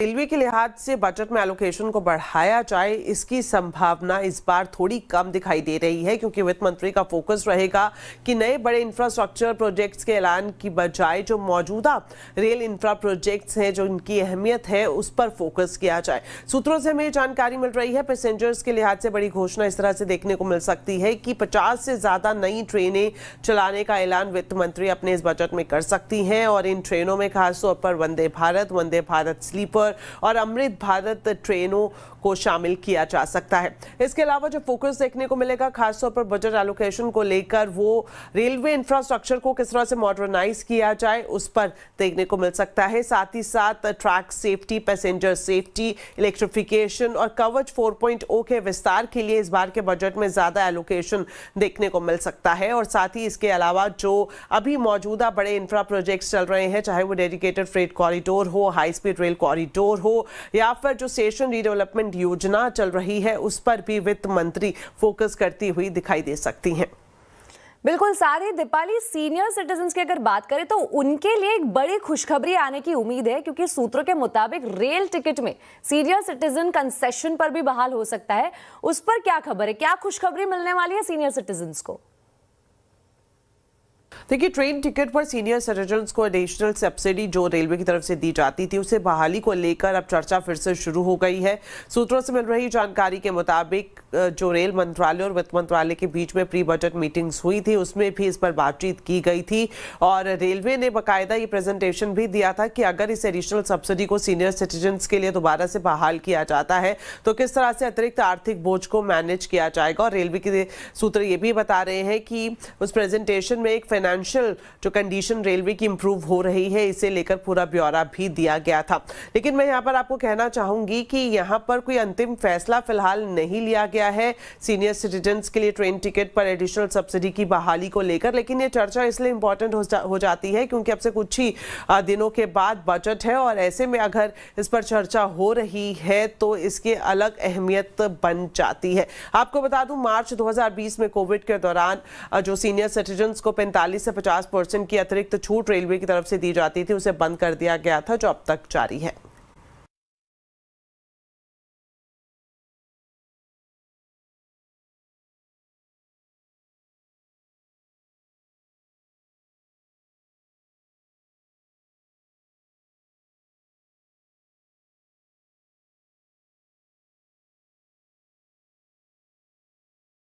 Railway के लिहाज से बजट में एलोकेशन को बढ़ाया जाए, इसकी संभावना इस बार थोड़ी कम दिखाई दे रही है, क्योंकि वित्त मंत्री का फोकस रहेगा कि नए बड़े इंफ्रास्ट्रक्चर प्रोजेक्ट्स के ऐलान की बजाय जो मौजूदा रेल इंफ्रा प्रोजेक्ट्स हैं, जो इनकी अहमियत है, उस पर फोकस किया जाए। सूत्रों से हमें जानकारी मिल रही है, पैसेंजर्स के लिहाज से बड़ी घोषणा इस तरह से देखने को मिल सकती है कि 50 से ज्यादा नई ट्रेनें चलाने का ऐलान वित्त मंत्री अपने इस बजट में कर सकती हैं, और इन ट्रेनों में खासतौर पर वंदे भारत स्लीपर और अमृत भारत ट्रेनों को शामिल किया जा सकता है। इसके अलावा जो फोकस देखने को मिलेगा खासतौर पर बजट एलोकेशन को लेकर, वो रेलवे इंफ्रास्ट्रक्चर को किस तरह से मॉडर्नाइज किया जाए उस पर देखने को मिल सकता है। साथ ही साथ track safety, passenger safety, electrification और कवच 4.0 के विस्तार के लिए इस बार के बजट में ज्यादा एलोकेशन देखने को मिल सकता है। और साथ ही इसके अलावा जो अभी मौजूदा बड़े इंफ्रा प्रोजेक्ट्स चल रहे हैं, चाहे वो डेडिकेटेड फ्रेट कॉरिडोर हो, हाई स्पीड रेल कॉरिडोर हो, या फिर जो स्टेशन रीडेवलपमेंट योजना चल रही है, उस पर भी वित्त मंत्री फोकस करती हुई दिखाई दे सकती हैं। बिल्कुल। सारी दीपाली, सीनियर सिटीजन्स की अगर बात करें तो उनके लिए एक बड़ी खुशखबरी आने की उम्मीद है, क्योंकि सूत्रों के मुताबिक रेल टिकट में सीनियर सिटीजन कंसेशन पर भी बहाल हो सकता है। उस पर क्या खबर है, क्या खुशखबरी मिलने वाली है सीनियर सिटीजन्स को? देखिए, ट्रेन टिकट पर सीनियर सिटीजन्स को एडिशनल सब्सिडी जो रेलवे की तरफ से दी जाती थी, उसे बहाली को लेकर अब चर्चा फिर से शुरू हो गई है। सूत्रों से मिल रही जानकारी के मुताबिक जो रेल मंत्रालय और वित्त मंत्रालय के बीच में प्री बजट मीटिंग्स हुई थी, उसमें भी इस पर बातचीत की गई थी, और रेलवे ने बाकायदा ये प्रेजेंटेशन भी दिया था कि अगर इस एडिशनल सब्सिडी को सीनियर सिटीजन्स के लिए दोबारा से बहाल किया जाता है तो किस तरह से अतिरिक्त आर्थिक बोझ को मैनेज किया जाएगा। और रेलवे के सूत्र ये भी बता रहे हैं कि उस प्रेजेंटेशन में एक फाइनेंशियल जो कंडीशन रेलवे की इंप्रूव हो रही है, इसे लेकर पूरा ब्यौरा भी दिया गया था। लेकिन मैं यहाँ पर आपको कहना चाहूंगी कि यहाँ पर कोई अंतिम फैसला फिलहाल नहीं लिया गया है सीनियर सिटीजन्स के लिए ट्रेन टिकट पर एडिशनल सब्सिडी की बहाली को लेकर। लेकिन ये चर्चा इसलिए इंपॉर्टेंट हो जाती है क्योंकि अब से कुछ ही दिनों के बाद बजट है, और ऐसे में अगर इस पर चर्चा हो रही है तो इसकी अलग अहमियत बन जाती है। आपको बता दूं, मार्च 2020 में कोविड के दौरान जो सीनियर सिटीजन्स को 45 से 50% की अतिरिक्त छूट रेलवे की तरफ से दी जाती थी, उसे बंद कर दिया गया था, जो अब तक जारी है।